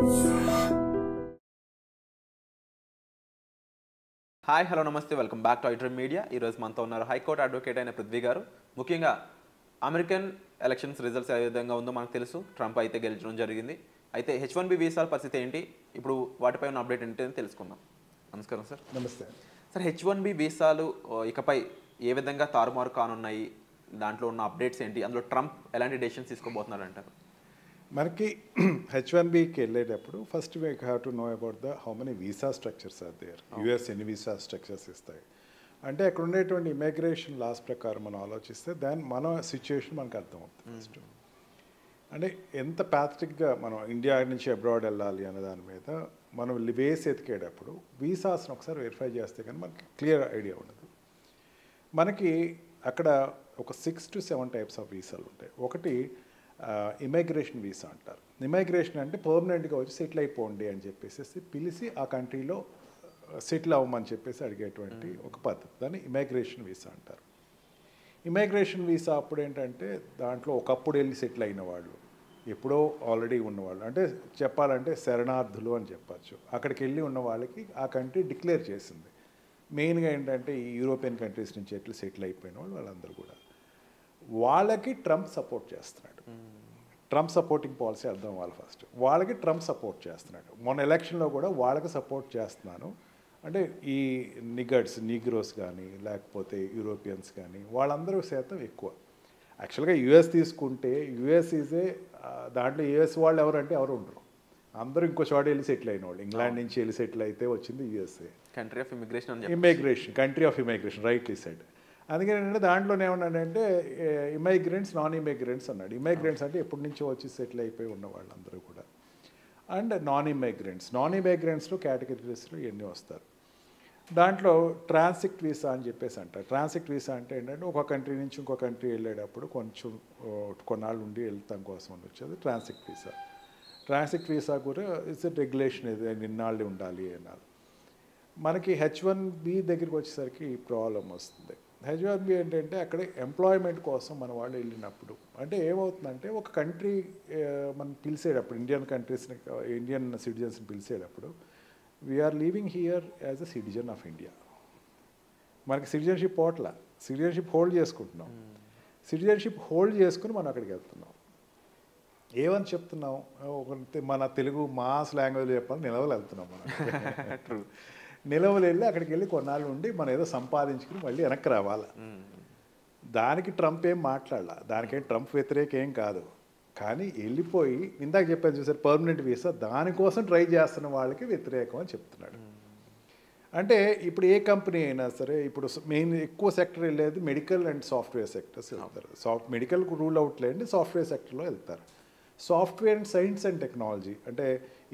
Hi hello నమస్తే welcome back to iDream media. ఈరోజు మనతో ఉన్నారు హైకోర్టు అడ్వకేట్ అయిన పృథ్వీ గారు. ముఖ్యంగా అమెరికన్ ఎలక్షన్స్ రిజల్ట్స్ ఏ విధంగా ఉందో మనకు తెలుసు. ట్రంప్ అయితే గెలిచడం జరిగింది. అయితే H1B వీసాల పరిస్థితి ఏంటి, ఇప్పుడు వాటిపై ఉన్న అప్డేట్ ఏంటి తెలుసుకుందాం. నమస్కారం సార్. నమస్తే సార్, H1B వీసాలు ఇకపై ఏ విధంగా తారుమారు కానున్నాయి, దాంట్లో ఉన్న అప్డేట్స్ ఏంటి, అందులో ట్రంప్ ఎలాంటి డెసిషన్స్ తీసుకోబోతున్నారు అంటారు? మనకి H1Bకి వెళ్ళేటప్పుడు first we have to know about how many visa structures are there. US ఎన్ని వీసా స్ట్రక్చర్స్ ఇస్తాయి అంటే అక్కడ ఉండేటువంటి ఇమిగ్రేషన్ లాస్ ప్రకారం మనం ఆలోచిస్తే దాని మన సిచ్యుయేషన్ మనకు అర్థమవుతుంది. ఫస్ట్ అంటే ఎంత ప్యాథటిక్గా మనం ఇండియా నుంచి అబ్రాడ్ వెళ్ళాలి అనే దాని మీద మనం వేసి ఎతికేటప్పుడు వీసాస్ని ఒకసారి వెరిఫై చేస్తే కానీ మనకి క్లియర్ ఐడియా ఉండదు. మనకి అక్కడ ఒక 6 to 7 టైప్స్ ఆఫ్ వీసాలు ఉంటాయి. ఒకటి ఇమిగ్రేషన్ వీసా అంటారు. ఇమిగ్రేషన్ అంటే పర్మనెంట్గా వచ్చి సెటిల్ అయిపోండి అని చెప్పేసి పిలిచి ఆ కంట్రీలో సెటిల్ అవ్వమని చెప్పేసి అడిగేటువంటి ఒక పద్ధతి, దాన్ని ఇమిగ్రేషన్ వీసా అంటారు. ఇమిగ్రేషన్ వీసా అప్పుడు ఏంటంటే దాంట్లో ఒకప్పుడు వెళ్ళి సెటిల్ అయిన వాళ్ళు, ఎప్పుడో ఆల్రెడీ ఉన్నవాళ్ళు, అంటే చెప్పాలంటే శరణార్థులు అని చెప్పచ్చు. అక్కడికి వెళ్ళి ఉన్న వాళ్ళకి ఆ కంట్రీ డిక్లేర్ చేసింది. మెయిన్గా ఏంటంటే ఈ యూరోపియన్ కంట్రీస్ నుంచి ఎట్లా సెటిల్ అయిపోయిన వాళ్ళు వాళ్ళందరూ కూడా వాళ్ళకి ట్రంప్ సపోర్ట్ చేస్తున్నాడు. ట్రంప్ సపోర్టింగ్ పాలసీ అర్థం అవ్వాలి ఫస్ట్. వాళ్ళకి ట్రంప్ సపోర్ట్ చేస్తున్నాడు. మొన్న ఎలక్షన్లో కూడా వాళ్ళకి సపోర్ట్ చేస్తున్నాను అంటే ఈ నీగ్రోస్ కానీ లేకపోతే యూరోపియన్స్ కానీ వాళ్ళందరూ శాతం ఎక్కువ. యాక్చువల్గా యూఎస్ తీసుకుంటే యూఎస్ ఈజే దాంట్లో యూఎస్ వాళ్ళు ఎవరంటే ఎవరు ఉండరు, అందరూ ఇంకో చోట వెళ్ళి సెటిల్ అయిన వాళ్ళు. ఇంగ్లాండ్ నుంచి వెళ్ళి సెటిల్ అయితే వచ్చింది USA, country of immigration. Country of immigration rightly said. అందుకని ఏంటంటే దాంట్లో ఏమన్నాడంటే ఇమిగ్రెంట్స్, నాన్ ఇమిగ్రెంట్స్ అన్నాడు. ఇమిగ్రెంట్స్ అంటే ఎప్పటి నుంచో వచ్చి సెటిల్ అయిపోయి ఉన్న వాళ్ళందరూ కూడా, అండ్ నాన్ ఇమిగ్రెంట్స్లో కేటగిరీస్లో ఎన్ని వస్తారు. దాంట్లో ట్రాన్సిట్ వీసా అని చెప్పేసి అంటారు. ట్రాన్సిట్ వీసా అంటే ఏంటంటే ఒక కంట్రీ నుంచి ఇంకో కంట్రీ వెళ్ళేటప్పుడు కొంచెం కొన్నాళ్ళు ఉండి వెళ్తాం కోసం వచ్చేది ట్రాన్సిట్ వీసా కూడా ఇట్స్ రెగ్యులేషన్, ఇది నిన్నాళ్ళు ఉండాలి అన్నారు. మనకి H1B దగ్గరికి వచ్చేసరికి ఈ ప్రాబ్లం వస్తుంది. H1B ఏంటంటే అక్కడ ఎంప్లాయ్మెంట్ కోసం మన వాళ్ళు వెళ్ళినప్పుడు అంటే ఏమవుతుందంటే ఒక కంట్రీ మనం పిలిచేటప్పుడు ఇండియన్ సిటిజన్స్ని పిలిచేటప్పుడు we are living here as a citizen of India. మనకి సిటిజన్షిప్ హోల్డ్ చేసుకుంటున్నాం. సిటిజన్షిప్ హోల్డ్ చేసుకుని మనం అక్కడికి వెళ్తున్నాం. ఏమని చెప్తున్నాం, మన తెలుగు మాస్ లాంగ్వేజ్ చెప్పాలి, నిలవలు వెళ్తున్నాం మనం. నిలవలు వెళ్ళి అక్కడికి వెళ్ళి కొన్నాళ్ళు ఉండి మనం ఏదో సంపాదించుకుని మళ్ళీ వెనక్కి రావాలి. దానికి ట్రంప్ ఏం మాట్లాడాల, దానికేం ట్రంప్ వ్యతిరేకం ఏం కాదు. కానీ వెళ్ళిపోయి ఇందాక చెప్పాను చూసారు పర్మనెంట్ వీసా, దానికోసం ట్రై చేస్తున్న వాళ్ళకి వ్యతిరేకం అని చెప్తున్నాడు. అంటే ఇప్పుడు ఏ కంపెనీ అయినా సరే, ఇప్పుడు మెయిన్ ఎక్కువ సెక్టర్ వెళ్ళేది మెడికల్ అండ్ సాఫ్ట్వేర్ సెక్టర్స్ వెళ్తారు. మెడికల్ రూల్ అవుట్ లేండి, సాఫ్ట్వేర్ సెక్టర్లో వెళ్తారు. Software and science and technology అంటే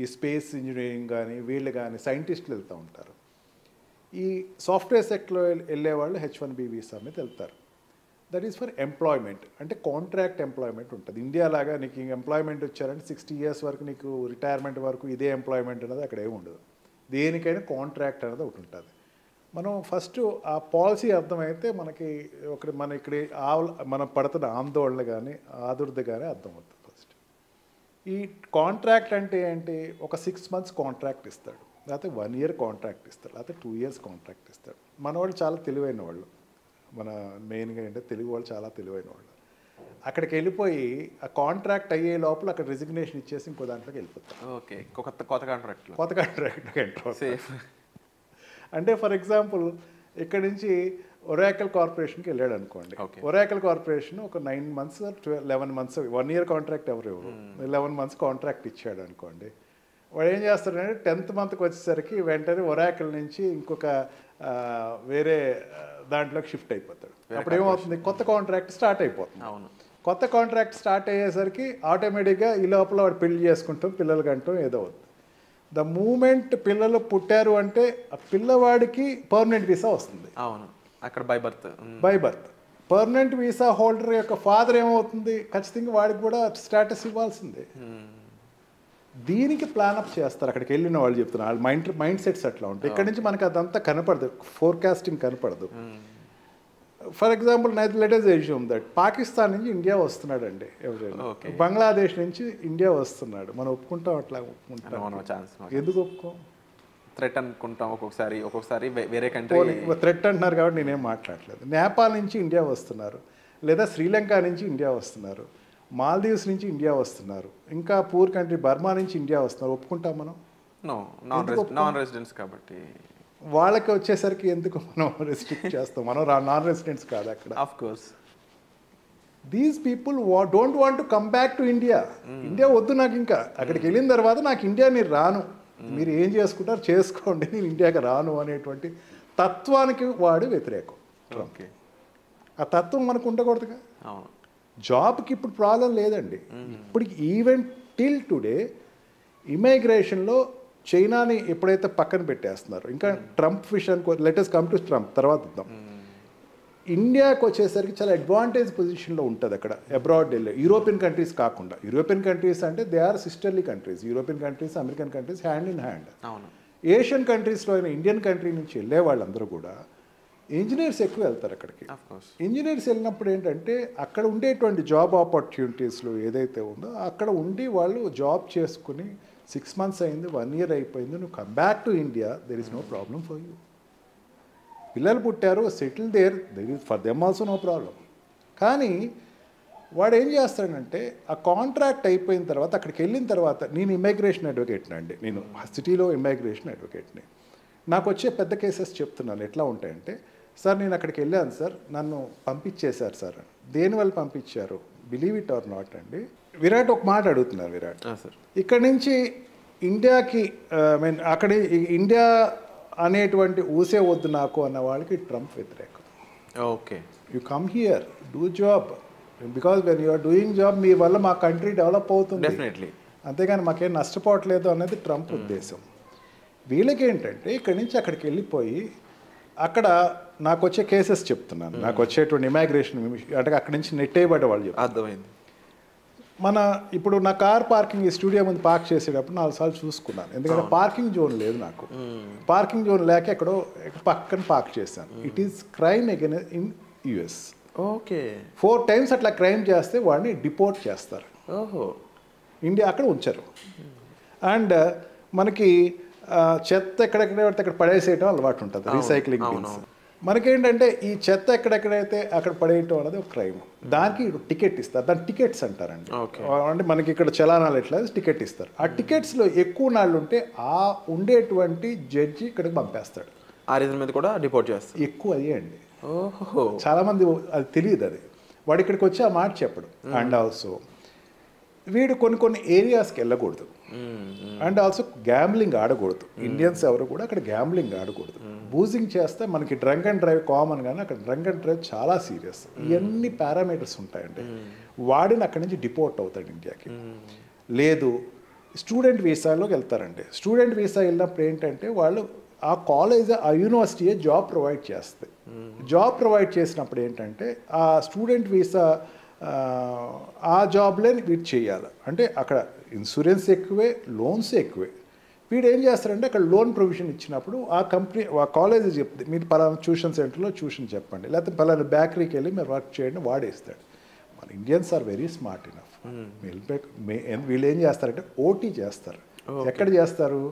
ఈ స్పేస్ ఇంజనీరింగ్ కానీ వీళ్ళు కానీ సైంటిస్టులు వెళ్తూ ఉంటారు. ఈ సాఫ్ట్వేర్ సెక్టర్లో వెళ్ళే వాళ్ళు H1B వీసా మీద వెళ్తారు. దట్ ఈస్ ఫర్ ఎంప్లాయ్మెంట్, అంటే కాంట్రాక్ట్ ఎంప్లాయ్మెంట్ ఉంటుంది. ఇండియా లాగా నీకు ఎంప్లాయ్మెంట్ వచ్చారంటే 60 years వరకు నీకు రిటైర్మెంట్ వరకు ఇదే ఎంప్లాయ్మెంట్ అనేది అక్కడ ఏమి ఉండదు. దేనికైనా కాంట్రాక్ట్ అనేది ఒకటి ఉంటుంది. మనం ఫస్ట్ ఆ పాలసీ అర్థమైతే మనకి మనం పడుతున్న ఆందోళన కానీ ఆదుర్ద కానీ అర్థమవుతుంది. ఫస్ట్ ఈ కాంట్రాక్ట్ అంటే ఏంటి, ఒక 6 months కాంట్రాక్ట్ ఇస్తాడు, లేకపోతే 1 year కాంట్రాక్ట్ ఇస్తాడు, లేకపోతే 2 years కాంట్రాక్ట్ ఇస్తాడు. మన వాళ్ళు చాలా తెలివైన వాళ్ళు, మన మెయిన్గా ఏంటంటే తెలుగు వాళ్ళు చాలా తెలివైన వాళ్ళు. అక్కడికి వెళ్ళిపోయి ఆ కాంట్రాక్ట్ అయ్యే లోపల అక్కడ రిజిగ్నేషన్ ఇచ్చేసి ఇంకో దాంట్లోకి వెళ్ళిపోతారు. ఓకే, కొత్త కాంట్రాక్ట్లోకి ఎంటర్. అంటే ఫర్ ఎగ్జాంపుల్ ఇక్కడ నుంచి ఒరాకిల్ కార్పొరేషన్కి వెళ్ళాడు అనుకోండి. ఒరాకిల్ కార్పొరేషన్ ఒక 9 months 11 months 1 year కాంట్రాక్ట్ ఎవరు 11 months కాంట్రాక్ట్ ఇచ్చాడు అనుకోండి. వాడు ఏం చేస్తాడంటే 10th monthకి వచ్చేసరికి వెంటనే ఒరాకిల్ నుంచి ఇంకొక వేరే దాంట్లోకి షిఫ్ట్ అయిపోతాడు. అప్పుడు ఏమవుతుంది, కొత్త కాంట్రాక్ట్ స్టార్ట్ అయిపోతుంది. కొత్త కాంట్రాక్ట్ స్టార్ట్ అయ్యేసరికి ఆటోమేటిక్గా ఈ లోపల వాడు పెళ్లి చేసుకుంటాం, పిల్లలు కంటాం, ఏదో అవుతుంది. ద మూమెంట్ పిల్లలు పుట్టారు అంటే ఆ పిల్లవాడికి పర్మనెంట్ వీసా వస్తుంది. అవును, అక్కడ by birth permanent visa holder యొక్క ఫాదర్ ఏమవుతుంది, ఖచ్చితంగా వాడికి కూడా స్టేటస్ ఇవ్వాల్సిందే. దీనికి ప్లానప్ చేస్తారు అక్కడికి వెళ్ళిన వాళ్ళు. చెప్తున్నారు వాళ్ళ మైండ్ సెట్స్ అట్లా ఉంటాయి. ఇక్కడ నుంచి మనకి అదంతా కనపడదు, ఫోర్కాస్టింగ్ కనపడదు. For example let us assume that Pakistan నుంచి ఇండియా వస్తున్నాడండి ఎవరైనా, బంగ్లాదేశ్ నుంచి ఇండియా వస్తున్నాడు, మనం ఒప్పుకుంటాం అట్లా ఒప్పుకుంటాం? ఛాన్స్ ఎందుకు ఒప్పుకోం? థ్రెట్ అనుకుంటాం ఒక్కొక్కసారి వేరే కంట్రీ థ్రెట్ అంటున్నారు కాబట్టి నేనేం మాట్లాడలేదు. నేపాల్ నుంచి ఇండియా వస్తున్నారు, లేదా శ్రీలంక నుంచి ఇండియా వస్తున్నారు, మాల్దీవ్స్ నుంచి ఇండియా వస్తున్నారు, ఇంకా పూర్ కంట్రీ బర్మా నుంచి ఇండియా వస్తున్నారు, ఒప్పుకుంటాం మనం? నాన్ రెసిడెంట్స్ కాబట్టి వాళ్ళకి వచ్చేసరికి ఎందుకు మనం రెస్ట్రిక్ట్ చేస్తాం? మనం నాన్ రెసిడెంట్స్ కాదు అక్కడ. Of course these people don't want to come back to India. India వద్దు నాకు, ఇంకా అక్కడికి వెళ్ళిన తర్వాత నాకు ఇండియా నేను రాను, మీరు ఏం చేసుకుంటారు చేసుకోండి, నేను ఇండియాకి రాను అనేటువంటి తత్వానికి వాడు వ్యతిరేకం. ఓకే, ఆ తత్వం మనకు ఉండకూడదుగా. అవును. జాబ్కి ఇప్పుడు ప్రాబ్లం లేదండి. ఇప్పటికి ఈవెన్ టిల్ టుడే ఇమైగ్రేషన్లో చైనాని ఎప్పుడైతే పక్కన పెట్టేస్తున్నారు, ఇంకా ట్రంప్ విషయానికి లెటెస్ట్ కమ్ టు ట్రంప్ తర్వాత వద్దాం. ఇండియాకి వచ్చేసరికి చాలా అడ్వాంటేజ్ పొజిషన్లో ఉంటుంది అక్కడ అబ్రాడ్ వెళ్ళే యూరోపియన్ కంట్రీస్ కాకుండా. యూరోపియన్ కంట్రీస్ అంటే they are sisterly countries, European countries American countries hand in hand. Asian కంట్రీస్లో అయినా ఇండియన్ కంట్రీ నుంచి వెళ్ళే వాళ్ళందరూ కూడా ఇంజనీర్స్ ఎక్కువ వెళ్తారు అక్కడికి. ఇంజనీర్స్ వెళ్ళినప్పుడు ఏంటంటే అక్కడ ఉండేటువంటి జాబ్ ఆపర్చునిటీస్లో ఏదైతే ఉందో అక్కడ ఉండి వాళ్ళు జాబ్ చేసుకుని 6 months అయింది, 1 year అయిపోయింది, నువ్వు come back to India, there is no problem for you. పిల్లలు పుట్టారు, settle there is for them also no problem. కానీ వాడు ఏం చేస్తాడంటే ఆ కాంట్రాక్ట్ అయిపోయిన తర్వాత అక్కడికి వెళ్ళిన తర్వాత, నేను ఇమిగ్రేషన్ అడ్వకేట్ని అండి, నేను సిటీలో ఇమిగ్రేషన్ అడ్వకేట్ని, నాకు వచ్చే పెద్ద కేసెస్ చెప్తున్నాను ఎట్లా ఉంటాయంటే, సార్ నేను అక్కడికి వెళ్ళాను సార్, నన్ను పంపించేశారు సార్. దేనివల్ల పంపించారు? బిలీవ్ ఇట్ ఆర్ నాట్ అండి, విరాట్ ఒక మాట అడుగుతున్నారు. విరాట్ ఇక్కడ నుంచి ఇండియాకి మీన్ అక్కడ ఇండియా అనేటువంటి ఊసే వద్దు నాకు అన్న వాళ్ళకి ట్రంప్ వ్యతిరేకం. Okay, you come here, do job, because when you're doing job మీ వల్ల మా కంట్రీ డెవలప్ అవుతుంది, డెఫినెట్లీ, అంతేగాని మాకేం నష్టపోవట్లేదు అన్నది ట్రంప్ ఉద్దేశం. వీళ్ళకి ఏంటంటే ఇక్కడి నుంచి అక్కడికి వెళ్ళిపోయి అక్కడ నాకు వచ్చే కేసెస్ చెప్తున్నాను, నాకు వచ్చేటువంటి ఇమిగ్రేషన్ అంటే అక్కడి నుంచి నెట్టేయబడ్డ వాళ్ళు చెప్పారు. అర్థమైంది. ఇప్పుడు నా కార్ పార్కింగ్ ఈ స్టూడియో ముందు పార్క్ చేసేటప్పుడు 4 సార్లు చూసుకున్నాను, ఎందుకంటే పార్కింగ్ జోన్ లేదు నాకు. పార్కింగ్ జోన్ లేక ఎక్కడో పక్కన పార్క్ చేశాను. It is crime again in US. Okay, 4 times అట్లా క్రైమ్ చేస్తే వాడిని డిపోర్ట్ చేస్తారు. ఓహో, ఇండియా అక్కడ ఉంచరు. అండ్ మనకి చెత్త ఎక్కడెక్కడ పడితే అక్కడ పడేసేయటం అలవాటు ఉంటుంది, రీసైక్లింగ్ బిన్స్. మనకేంటంటే ఈ చెత్త ఎక్కడెక్కడైతే అక్కడ పడేయటం అనేది ఒక క్రైమ్. దానికి టికెట్ ఇస్తారు, దాని టికెట్స్ అంటారండి. అంటే మనకి ఇక్కడ చలానాలు ఎట్లా టికెట్ ఇస్తారు. ఆ టికెట్స్లో ఎక్కువ నాళ్ళు ఉంటే ఆ ఉండేటువంటి జడ్జి ఇక్కడికి పంపేస్తాడు. ఆ రీజన్ మీద కూడా డిపోర్ట్ చేస్తారు. ఎక్కువ అయ్యే అండి. ఓహో, చాలామంది అది తెలియదు, అది వాడు ఇక్కడికి వచ్చి ఆ మాట చెప్పడు. అండ్ ఆల్సో వీడు కొన్ని ఏరియాస్కి వెళ్ళకూడదు. అండ్ ఆల్సో గ్యాంబ్లింగ్ ఆడకూడదు. ఇండియన్స్ ఎవరు కూడా అక్కడ గ్యాంబ్లింగ్ ఆడకూడదు. బూజింగ్ చేస్తే మనకి డ్రంక్ అండ్ డ్రైవ్ కామన్, కానీ అక్కడ డ్రంక్ అండ్ డ్రైవ్ చాలా సీరియస్. ఇవన్నీ పారామీటర్స్ ఉంటాయండి. వాడిని అక్కడి నుంచి డిపోర్ట్ అవుతాడు ఇండియాకి. లేదు, స్టూడెంట్ వీసాలోకి వెళ్తారండి. స్టూడెంట్ వీసా వెళ్ళినప్పుడు ఏంటంటే వాళ్ళు ఆ కాలేజ్ ఆ యూనివర్సిటీయే జాబ్ ప్రొవైడ్ చేస్తాయి. జాబ్ ప్రొవైడ్ చేసినప్పుడు ఏంటంటే ఆ స్టూడెంట్ వీసా ఆ జాబ్లే వీడు చేయాలి. అంటే అక్కడ ఇన్సూరెన్స్ ఎక్కువే, లోన్స్ ఎక్కువే. వీడు ఏం చేస్తారంటే అక్కడ లోన్ ప్రొవిజన్ ఇచ్చినప్పుడు ఆ కంపెనీ ఆ కాలేజ్ చెప్తుంది, మీరు పలానా ట్యూషన్ సెంటర్లో ట్యూషన్ చెప్పండి, లేకపోతే పలానా బేకరీకి వెళ్ళి మీరు వర్క్ చేయండి, వాడేస్తాడు. మన Indians are very smart enough. వీళ్ళు ఏం చేస్తారంటే ఓటీ చేస్తారు. ఎక్కడ చేస్తారు?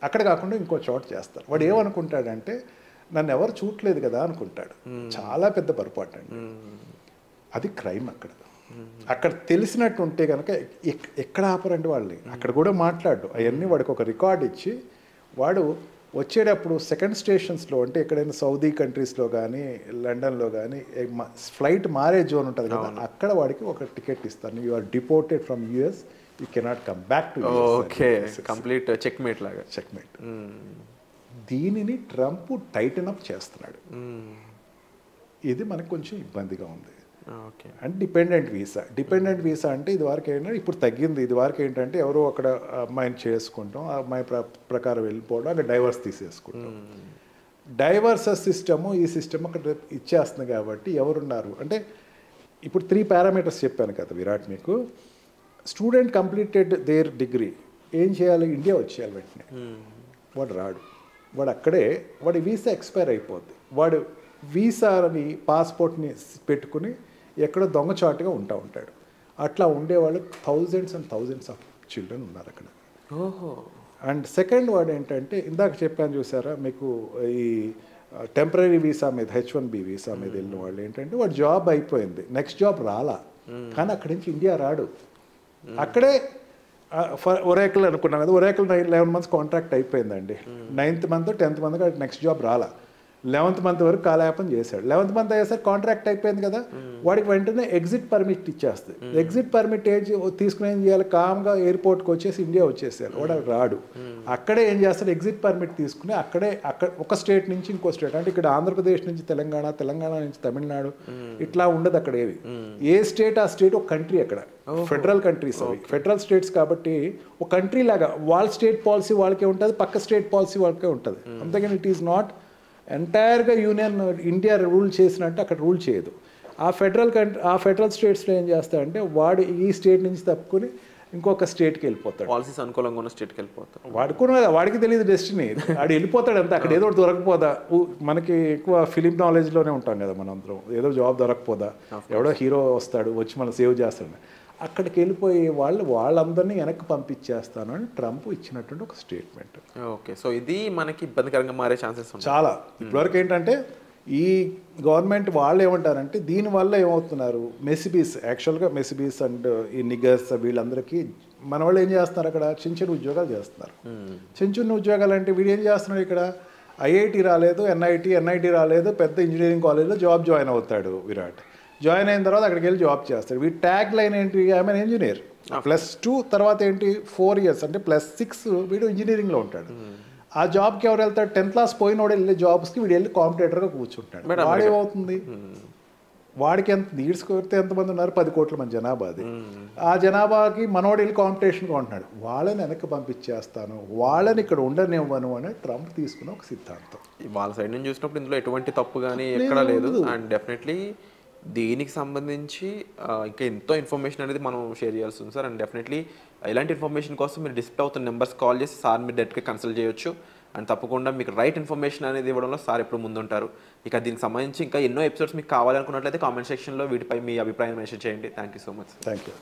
అక్కడ కాకుండా ఇంకో చోట చేస్తారు. వాడు ఏమనుకుంటాడంటే నన్ను ఎవరు చూడలేదు కదా అనుకుంటాడు. చాలా పెద్ద పొరపాటు అండి. అది క్రైమ్. అక్కడ తెలిసినట్టు ఉంటే కనుక ఎక్కడ ఆపరండి వాళ్ళని. అక్కడ కూడా మాట్లాడు అవన్నీ వాడికి ఒక రికార్డ్ ఇచ్చి వాడు వచ్చేటప్పుడు సెకండ్ స్టేషన్స్లో, అంటే ఎక్కడైనా సౌదీ కంట్రీస్లో కానీ లండన్లో కానీ ఫ్లైట్ మారే జోన్ ఉంటుంది కదా, అక్కడ వాడికి ఒక టికెట్ ఇస్తాను. You are deported from US, you cannot come back to US. Okay, complete checkmate లాగా. చెక్మేట్. దీనిని ట్రంప్ టైటన్ అప్ చేస్తున్నాడు. ఇది మనకు కొంచెం ఇబ్బందిగా ఉంది. అండ్ డిపెండెంట్ వీసా అంటే ఇది వరకు ఏంటంటే ఇప్పుడు తగ్గింది. ఇది వరకు ఏంటంటే ఎవరో అక్కడ అమ్మాయిని చేసుకుంటాం, ఆ అమ్మాయి ప్రకారం వెళ్ళిపోవడం, అక్కడ డైవర్స్ తీసేసుకుంటాం. డైవర్సెస్ సిస్టము ఈ సిస్టమ్ అక్కడ ఇచ్చేస్తుంది. కాబట్టి ఎవరున్నారు అంటే ఇప్పుడు 3 పారామీటర్స్ చెప్పాను కదా విరాట్ మీకు. స్టూడెంట్ కంప్లీటెడ్ దేర్ డిగ్రీ ఏం చేయాలి? ఇండియా వచ్చేయాలి వెంటనే. వాడు రాడు, వాడు అక్కడే వాడి వీసా ఎక్స్పైర్ అయిపోద్ది. వాడు వీసాని పాస్పోర్ట్ని పెట్టుకుని ఎక్కడో దొంగచాటుగా ఉంటాడు. అట్లా ఉండేవాళ్ళు thousands and thousands of children ఉన్నారు అక్కడ. ఓహో. అండ్ సెకండ్ వర్డ్ ఏంటంటే ఇందాక చెప్పాను చూసారా మీకు, ఈ టెంపరీ వీసా మీద H1B వీసా మీద వెళ్ళిన వాళ్ళు ఏంటంటే వాడు జాబ్ అయిపోయింది, నెక్స్ట్ జాబ్ రాలా, కానీ అక్కడి నుంచి ఇండియా రాడు. అక్కడే ఒరేకల్ అనుకున్నాం కదా, ఒరేకల్ 11 months కాంట్రాక్ట్ అయిపోయిందండి. 9th month 10th month next job రాలా, 11th month వరకు కాలయాపన చేశాడు. 11th month అయ్యేసరికి కాంట్రాక్ట్ అయిపోయింది కదా, వాడికి వెంటనే ఎగ్జిట్ పర్మిట్ ఇచ్చేస్తుంది. ఎగ్జిట్ పర్మిట్ తీసుకుని ఏం చేయాలి, కామ్గా ఎయిర్పోర్ట్కి వచ్చేసి ఇండియా వచ్చేసారు. వాడు రాడు, అక్కడే ఏం చేస్తాడు, ఎగ్జిట్ పర్మిట్ తీసుకుని అక్కడ ఒక స్టేట్ నుంచి ఇంకో స్టేట్, అంటే ఇక్కడ ఆంధ్రప్రదేశ్ నుంచి తెలంగాణ, తెలంగాణ నుంచి తమిళనాడు, ఇట్లా ఉండదు అక్కడ ఏవి. ఏ స్టేట్ ఆ స్టేట్ ఒక కంట్రీ. అక్కడ ఫెడరల్ కంట్రీస్ అవి, ఫెడరల్ స్టేట్స్ కాబట్టి ఒక కంట్రీ లాగా వాళ్ళ స్టేట్ పాలసీ వాళ్ళకే ఉంటుంది, పక్క స్టేట్ పాలసీ వాళ్ళకే ఉంటుంది. అంతేగాని ఇట్ ఈస్ నాట్ ఎంటైర్గా యూనియన్ ఇండియా రూల్ చేసినట్టు అక్కడ రూల్ చేయదు. ఆ ఫెడరల్ స్టేట్స్లో ఏం చేస్తాడంటే వాడు ఈ స్టేట్ నుంచి తప్పుకొని ఇంకొక స్టేట్కి వెళ్ళిపోతాడు. పాలసీస్ అనుకూలంగా ఉన్న స్టేట్కి వెళ్ళిపోతాడు. వాడికి తెలియదు డెస్టినీ, వాడు వెళ్ళిపోతాడు అంతే. అక్కడ ఏదో ఒకటి దొరకపోదా, మనకి ఎక్కువ ఫిలిం నాలెడ్జ్లోనే ఉంటాం కదా మనందరం, ఏదో జాబ్ దొరకపోదా, ఎవడో హీరో వస్తాడు వచ్చి మనం సేవ్ చేస్తాడు, అక్కడికి వెళ్ళిపోయే వాళ్ళందరినీ వెనక్కి పంపించేస్తాను అని ట్రంప్ ఇచ్చినటువంటి ఒక స్టేట్మెంట్. ఓకే, సో ఇది మనకి ఇబ్బందికరంగా మారే ఛాన్సెస్ చాలా. ఇప్పటివరకు ఏంటంటే ఈ గవర్నమెంట్ వాళ్ళు ఏమంటారంటే దీనివల్ల ఏమవుతున్నారు, మెసిబీస్, యాక్చువల్గా మెసిబీస్ అండ్ ఈ నిగర్స్ వీళ్ళందరికీ మన వాళ్ళు ఏం చేస్తున్నారు, అక్కడ చిన్న చిన్న ఉద్యోగాలు చేస్తున్నారు. చిన్న చిన్న ఉద్యోగాలు అంటే వీడు ఏం చేస్తున్నాడు, ఇక్కడ ఐఐటి రాలేదు, ఎన్ఐటి రాలేదు, పెద్ద ఇంజనీరింగ్ కాలేజ్లో జాయిన్ అవుతాడు విరాట్. జాయిన్ అయిన తర్వాత అక్కడికి వెళ్ళి జాబ్ చేస్తాడు. వీడి ట్యాగ్ లైన్ ఏంటి, ఐఎమ్ ఎన్ ఇంజనీర్. +2 తర్వాత ఏంటి 4 years అంటే +6 వీడు ఇంజనీరింగ్లో ఉంటాడు. ఆ జాబ్కి ఎవరు వెళ్తాడు, 10th class పోయినోడు వెళ్ళే జాబ్స్కి వీడు వెళ్ళి కాంపిటేటర్గా కూర్చుంటాడు. వాడేమవుతుంది, వాడికి ఎంత నీడ్స్ కొడితే ఎంతమంది ఉన్నారు, 10 కోట్ల మంది జనాభా. అది ఆ జనాభాకి మనోడు వెళ్ళి కాంపిటీషన్గా ఉంటున్నాడు. వాళ్ళని వెనక్కి పంపించేస్తాను, వాళ్ళని ఇక్కడ ఉండనివ్వను అని ట్రంప్ తీసుకున్న ఒక సిద్ధాంతం. వాళ్ళ సైడ్ నుంచి చూసినప్పుడు ఇందులో ఎటువంటి తప్పు కానీ ఎక్కడా లేదు. అండ్ డెఫినెట్లీ దీనికి సంబంధించి ఇంకా ఎంతో ఇన్ఫర్మేషన్ అనేది మనం షేర్ చేయాల్సి ఉంది సార్. అండ్ డెఫినెట్లీ ఇలాంటి ఇన్ఫర్మేషన్ కోసం మీరు డిస్ప్లే అవుతున్న నెంబర్స్ కాల్ చేసి సార్ మీరు డైరెక్ట్గా కన్సల్ట్ చేయొచ్చు. అండ్ తప్పకుండా మీకు రైట్ ఇన్ఫర్మేషన్ అనేది ఇవ్వడంలో సార్ ఎప్పుడు ముందుంటారు. ఇక దీనికి సంబంధించి ఇంకా ఎన్నో ఎపిసోడ్స్ మీకు కావాలనుకున్నట్లయితే కామెంట్ సెక్షన్లో వీటిపై మీ అభిప్రాయం మెన్షన్ చేయండి. Thank you so much. Thank you.